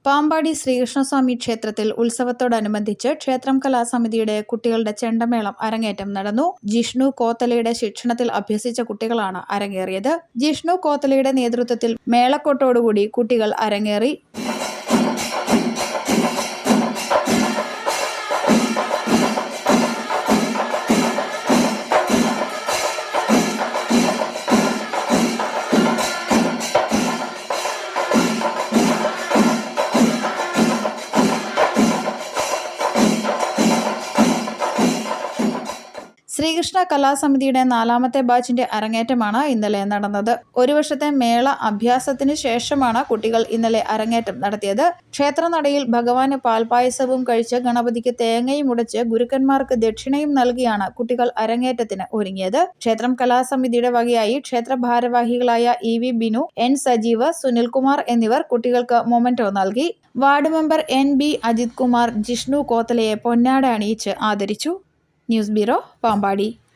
പാമ്പാടി ശ്രീകൃഷ്ണസ്വാമി ക്ഷേത്രത്തിൽ ഉത്സവത്തോടനുബന്ധിച്ച് ക്ഷേത്രം കലാസമിതിയുടെ കുട്ടികളുടെ ചെണ്ടമേളം അരങ്ങേറ്റം നടന്നു. ജിഷ്ണു കോത്തലയുടെ ശിക്ഷണത്തിൽ അഭ്യസിച്ച കുട്ടികളാണ് അരങ്ങേറിയത്. ജിഷ്ണു കോത്തലയുടെ നേതൃത്വത്തിൽ മേളക്കൊട്ടോടുകൂടി കുട്ടികൾ അരങ്ങേറി. ശ്രീകൃഷ്ണ കലാസമിതിയുടെ 4ാമത്തെ ബാച്ചിന്റെ അരങ്ങേറ്റമാണ് ഇന്നലെ നടന്നത്. ഒരു വർഷത്തെ മേള അഭ്യാസത്തിന് ശേഷമാണ് കുട്ടികൾ ഇന്നലെ അരങ്ങേറ്റം നടത്തിയത്. ക്ഷേത്രനടയിൽ ഭഗവാന് പാൽപായസവും കഴിച്ച് ഗണപതിക്ക് തേങ്ങയും ഉടച്ച് ഗുരുക്കന്മാർക്ക് ദക്ഷിണയും നൽകിയാണ് കുട്ടികൾ അരങ്ങേറ്റത്തിന് ഒരുങ്ങിയത്. ക്ഷേത്രം കലാസമിതിയുടെ വകയായി ക്ഷേത്ര ഭാരവാഹികളായ EV ബിനു, N സജീവ്, സുനിൽകുമാർ എന്നിവർ കുട്ടികൾക്ക് മൊമെന്റോ നൽകി. Ward member NB Ajith Kumar Jishnu കോത്തലയെ പൊന്നാട അണിയിച്ച് ആദരിച്ചു. News bureau, Pampady.